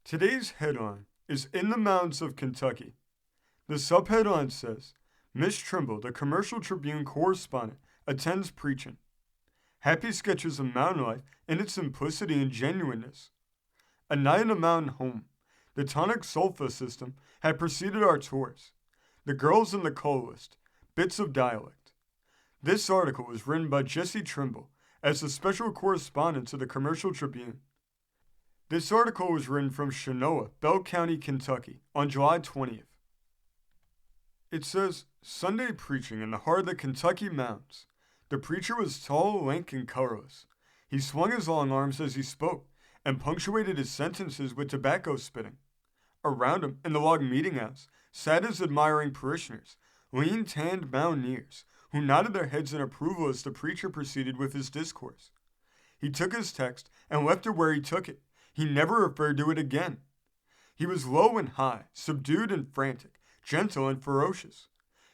Today's headline is In the Mountains of Kentucky. The subheadline says, Miss Trimble, the Commercial Tribune correspondent, attends preaching. Happy sketches of mountain life in its simplicity and genuineness. A night in a mountain home. The tonic sulfa system had preceded our tours. The girls in the cull list. Bits of dialect. This article was written by Miss Trimble as the special correspondent to the Commercial Tribune. This article was written from Chenoa, Bell County, Kentucky, on July 20th. It says, Sunday preaching in the heart of the Kentucky mountains. The preacher was tall, lank, and colorless. He swung his long arms as he spoke, and punctuated his sentences with tobacco spitting. Around him, in the log meeting house, sat his admiring parishioners, lean, tanned mountaineers, who nodded their heads in approval as the preacher proceeded with his discourse. He took his text and left it where he took it. He never referred to it again. He was low and high, subdued and frantic, gentle and ferocious.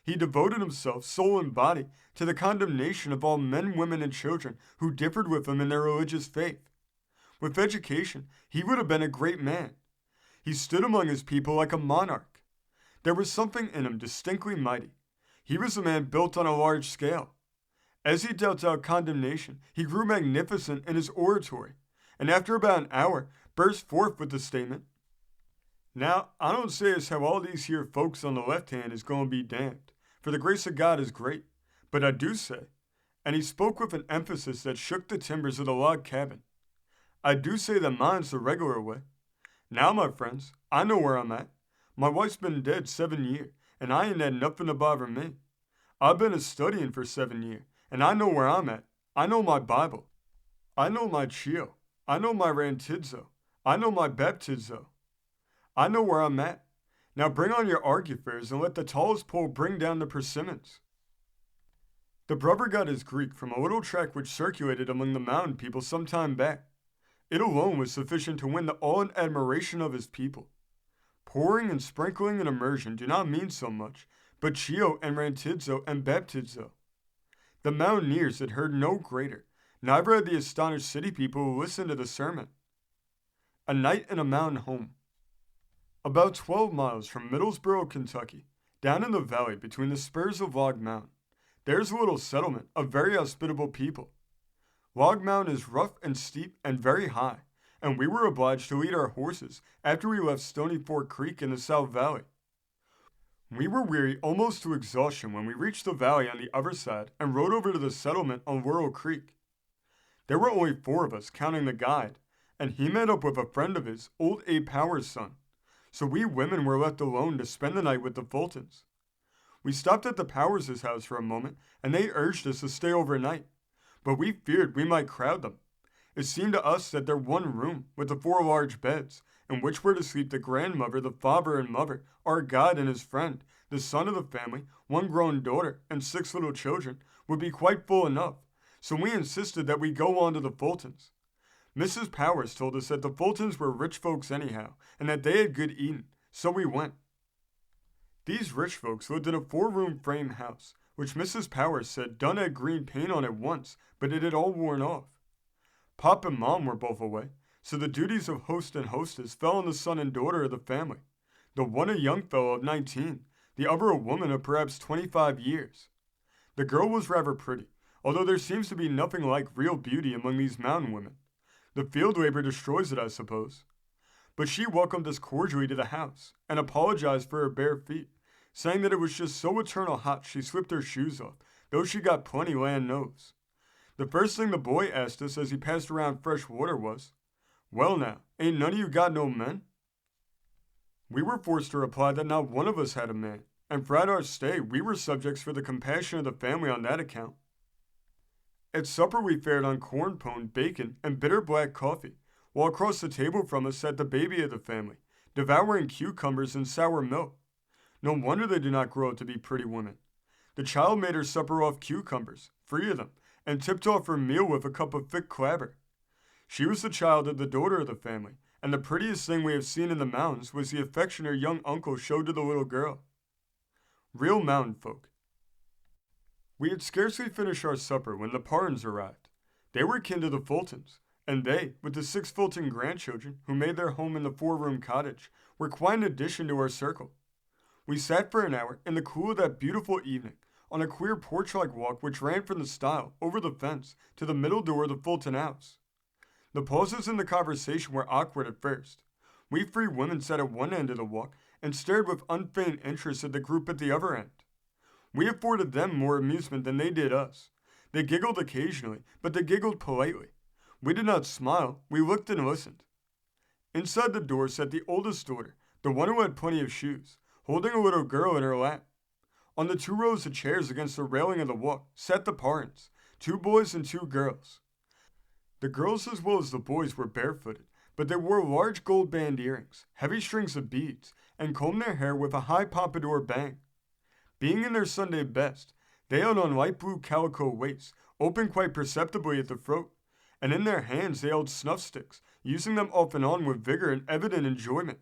He devoted himself, soul and body, to the condemnation of all men, women, and children who differed with him in their religious faith. With education, he would have been a great man. He stood among his people like a monarch. There was something in him distinctly mighty. He was a man built on a large scale. As he dealt out condemnation, he grew magnificent in his oratory, and after about an hour, burst forth with the statement, Now, I don't say as how all these here folks on the left hand is going to be damned, for the grace of God is great, but I do say, and he spoke with an emphasis that shook the timbers of the log cabin, I do say that mine's the regular way. Now, my friends, I know where I'm at. My wife's been dead 7 year, and I ain't had nothing to bother me. I've been a-studying for 7 year, and I know where I'm at. I know my Bible. I know my Chio. I know my rantidzo. I know my baptizo. I know where I'm at. Now bring on your argufers and let the tallest pole bring down the persimmons. The brother got his Greek from a little tract which circulated among the mountain people some time back. It alone was sufficient to win the awe and admiration of his people. Pouring and sprinkling and immersion do not mean so much, but Chio and rantidzo and baptizo. The mountaineers had heard no greater, neither had the astonished city people who listened to the sermon. A night in a mountain home. About 12 miles from Middlesboro, Kentucky, down in the valley between the spurs of Log Mountain, there's a little settlement of very hospitable people. Log Mountain is rough and steep and very high, and we were obliged to lead our horses after we left Stony Fork Creek in the South Valley. We were weary almost to exhaustion when we reached the valley on the other side and rode over to the settlement on Laurel Creek. There were only 4 of us, counting the guide, and he met up with a friend of his, old Abe Power's son, so we women were left alone to spend the night with the Fultons. We stopped at the Powers' house for a moment, and they urged us to stay overnight, but we feared we might crowd them. It seemed to us that their one room, with the 4 large beds, in which were to sleep the grandmother, the father and mother, our guide and his friend, the son of the family, 1 grown daughter, and 6 little children, would be quite full enough, so we insisted that we go on to the Fultons. Mrs. Powers told us that the Fultons were rich folks anyhow, and that they had good eating, so we went. These rich folks lived in a 4-room frame house, which Mrs. Powers said done had green paint on it once, but it had all worn off. Pop and Mom were both away, so the duties of host and hostess fell on the son and daughter of the family, the one a young fellow of 19, the other a woman of perhaps 25 years. The girl was rather pretty, although there seems to be nothing like real beauty among these mountain women. The field labor destroys it, I suppose. But she welcomed us cordially to the house, and apologized for her bare feet, saying that it was just so eternal hot she slipped her shoes off, though she got plenty land knows. The first thing the boy asked us as he passed around fresh water was, Well now, ain't none of you got no men? We were forced to reply that not one of us had a man, and throughout our stay we were subjects for the compassion of the family on that account. At supper we fared on corn pone, bacon, and bitter black coffee, while across the table from us sat the baby of the family, devouring cucumbers and sour milk. No wonder they do not grow up to be pretty women. The child made her supper off cucumbers, 3 of them, and tipped off her meal with a cup of thick clabber. She was the child of the daughter of the family, and the prettiest thing we have seen in the mountains was the affection her young uncle showed to the little girl. Real mountain folk. We had scarcely finished our supper when the Partons arrived. They were kin to the Fultons, and they, with the 6 Fulton grandchildren who made their home in the 4-room cottage, were quite an addition to our circle. We sat for an hour in the cool of that beautiful evening on a queer porch-like walk which ran from the stile over the fence to the middle door of the Fulton house. The pauses in the conversation were awkward at first. We 3 women sat at one end of the walk and stared with unfeigned interest at the group at the other end. We afforded them more amusement than they did us. They giggled occasionally, but they giggled politely. We did not smile, we looked and listened. Inside the door sat the oldest daughter, the one who had plenty of shoes, holding a little girl in her lap. On the 2 rows of chairs against the railing of the walk sat the parents, 2 boys and 2 girls. The girls as well as the boys were barefooted, but they wore large gold band earrings, heavy strings of beads, and combed their hair with a high pompadour bang. Being in their Sunday best, they had on light blue calico waists, open quite perceptibly at the throat, and in their hands they held snuff sticks, using them off and on with vigor and evident enjoyment.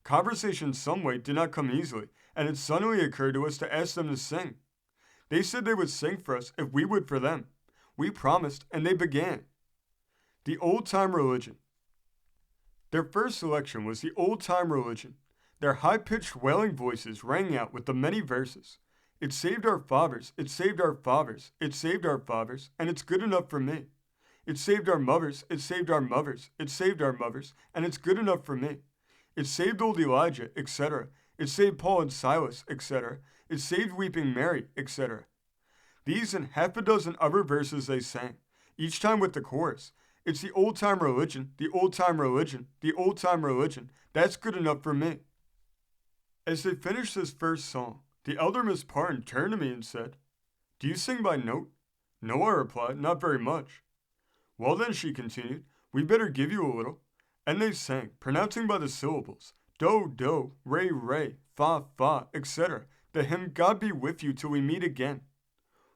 Conversation some way did not come easily, and it suddenly occurred to us to ask them to sing. They said they would sing for us if we would for them. We promised, and they began. The Old-Time Religion. Their first selection was the Old-Time Religion. Their high-pitched wailing voices rang out with the many verses. It saved our fathers, it saved our fathers, it saved our fathers, and it's good enough for me. It saved our mothers, it saved our mothers, it saved our mothers, and it's good enough for me. It saved old Elijah, etc. It saved Paul and Silas, etc. It saved weeping Mary, etc. These and half a dozen other verses they sang, each time with the chorus. It's the old-time religion, the old-time religion, the old-time religion. That's good enough for me. As they finished this first song, the elder Miss Parton turned to me and said, "Do you sing by note?" "No," I replied, "not very much." "Well then," she continued, "we better give you a little." And they sang, pronouncing by the syllables, do, do, re, re, fa, fa, etc., the hymn God Be With You Till We Meet Again.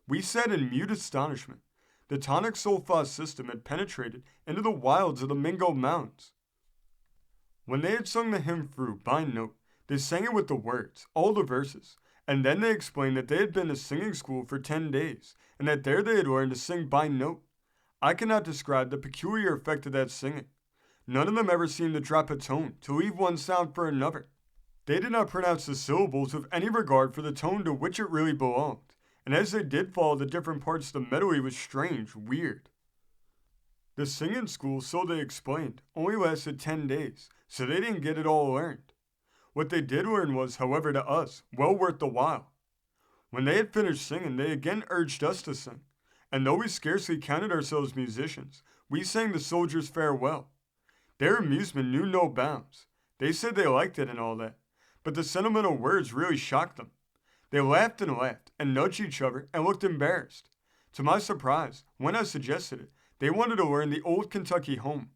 We sat in mute astonishment. The tonic sol-fa system had penetrated into the wilds of the Mingo Mountains. When they had sung the hymn through by note, they sang it with the words, all the verses, and then they explained that they had been to singing school for 10 days, and that there they had learned to sing by note. I cannot describe the peculiar effect of that singing. None of them ever seemed to drop a tone, to leave one sound for another. They did not pronounce the syllables with any regard for the tone to which it really belonged, and as they did follow the different parts, the melody was strange, weird. The singing school, so they explained, only lasted 10 days, so they didn't get it all learned. What they did learn was, however, to us, well worth the while. When they had finished singing, they again urged us to sing, and though we scarcely counted ourselves musicians, we sang the Soldier's Farewell. Their amusement knew no bounds. They said they liked it and all that, but the sentimental words really shocked them. They laughed and nudged each other and looked embarrassed. To my surprise, when I suggested it, they wanted to learn the Old Kentucky Home.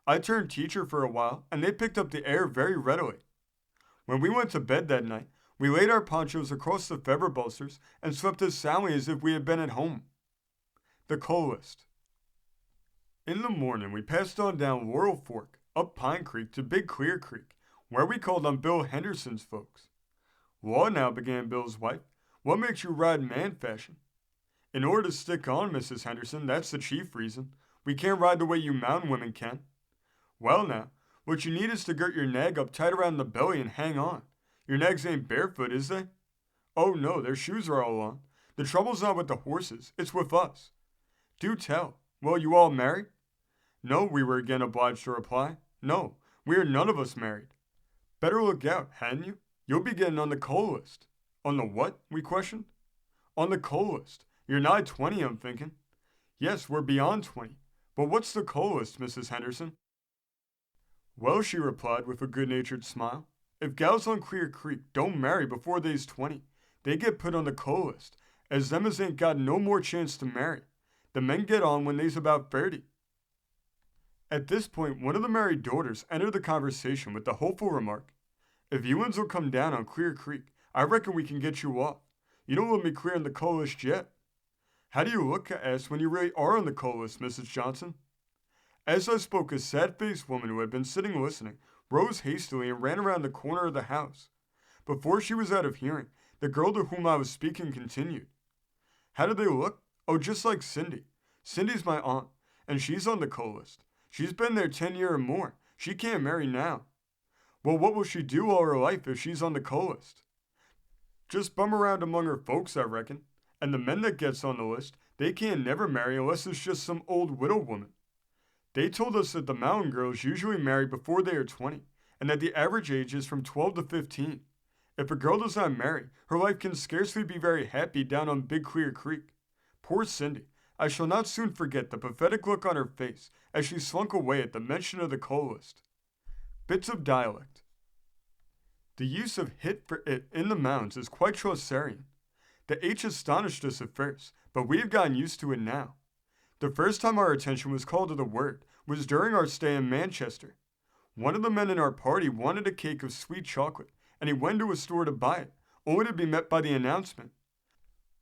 I turned teacher for a while, and they picked up the air very readily. When we went to bed that night, we laid our ponchos across the feather bolsters and slept as soundly as if we had been at home. The Cull List. In the morning, we passed on down Laurel Fork, up Pine Creek to Big Clear Creek, where we called on Bill Henderson's folks. "Well, now," began Bill's wife, "what makes you ride man fashion?" "In order to stick on, Mrs. Henderson, that's the chief reason. We can't ride the way you mountain women can." "Well, now, what you need is to girt your nag up tight around the belly and hang on. Your nags ain't barefoot, is they?" "Oh, no, their shoes are all on. The trouble's not with the horses, it's with us." "Do tell. Well, you all married?" "No," we were again obliged to reply. "No, we are none of us married." "Better look out, hadn't you? You'll be getting on the cull list." "On the what?" we questioned. "On the cull list. You're nigh 20, I'm thinking." "Yes, we're beyond 20. But what's the cull list, Mrs. Henderson?" "Well," she replied with a good-natured smile, "if gals on Clear Creek don't marry before they's 20, they get put on the cull list, as them as ain't got no more chance to marry. The men get on when they's about 30. At this point, one of the married daughters entered the conversation with the hopeful remark, "If you uns will come down on Clear Creek, I reckon we can get you off. You don't let me clear on the cull list yet." "How do you look," I asked, "when you really are on the cull list, Mrs. Johnson?" As I spoke, a sad-faced woman who had been sitting listening rose hastily and ran around the corner of the house. Before she was out of hearing, the girl to whom I was speaking continued, "How do they look? Oh, just like Cindy. Cindy's my aunt, and she's on the cull list. She's been there 10 years or more. She can't marry now. Well, what will she do all her life if she's on the cull list? Just bum around among her folks, I reckon. And the men that gets on the list, they can't never marry unless it's just some old widow woman. They told us that the mountain girls usually marry before they are 20, and that the average age is from 12 to 15. If a girl does not marry, her life can scarcely be very happy down on Big Clear Creek. Poor Cindy. I shall not soon forget the pathetic look on her face as she slunk away at the mention of the cull list. Bits of dialect. The use of hit for it in the mounds is quite Chaucerian. The H astonished us at first, but we have gotten used to it now. The first time our attention was called to the word was during our stay in Manchester. One of the men in our party wanted a cake of sweet chocolate, and he went to a store to buy it, only to be met by the announcement,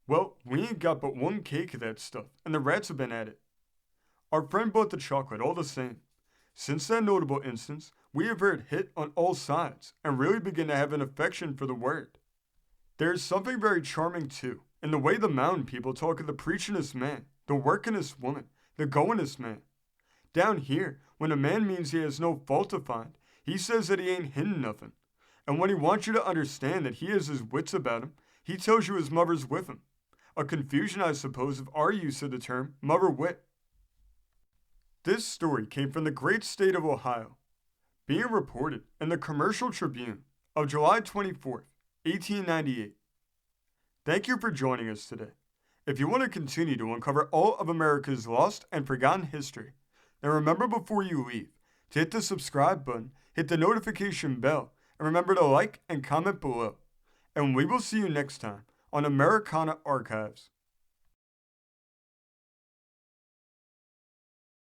"Well, we ain't got but one cake of that stuff, and the rats have been at it." Our friend bought the chocolate all the same. Since that notable instance, we have heard hit on all sides, and really begin to have an affection for the word. There is something very charming, too, in the way the mountain people talk of the preachin'est man, the workin'est woman, the goin'est man. Down here, when a man means he has no fault to find, he says that he ain't hidden nothing. And when he wants you to understand that he has his wits about him, he tells you his mother's with him. A confusion, I suppose, of our use of the term mother wit. This story came from the great state of Ohio, being reported in the Commercial Tribune of July 24th, 1898. Thank you for joining us today. If you want to continue to uncover all of America's lost and forgotten history, then remember before you leave to hit the subscribe button, hit the notification bell, and remember to like and comment below. And we will see you next time on Americana Archives.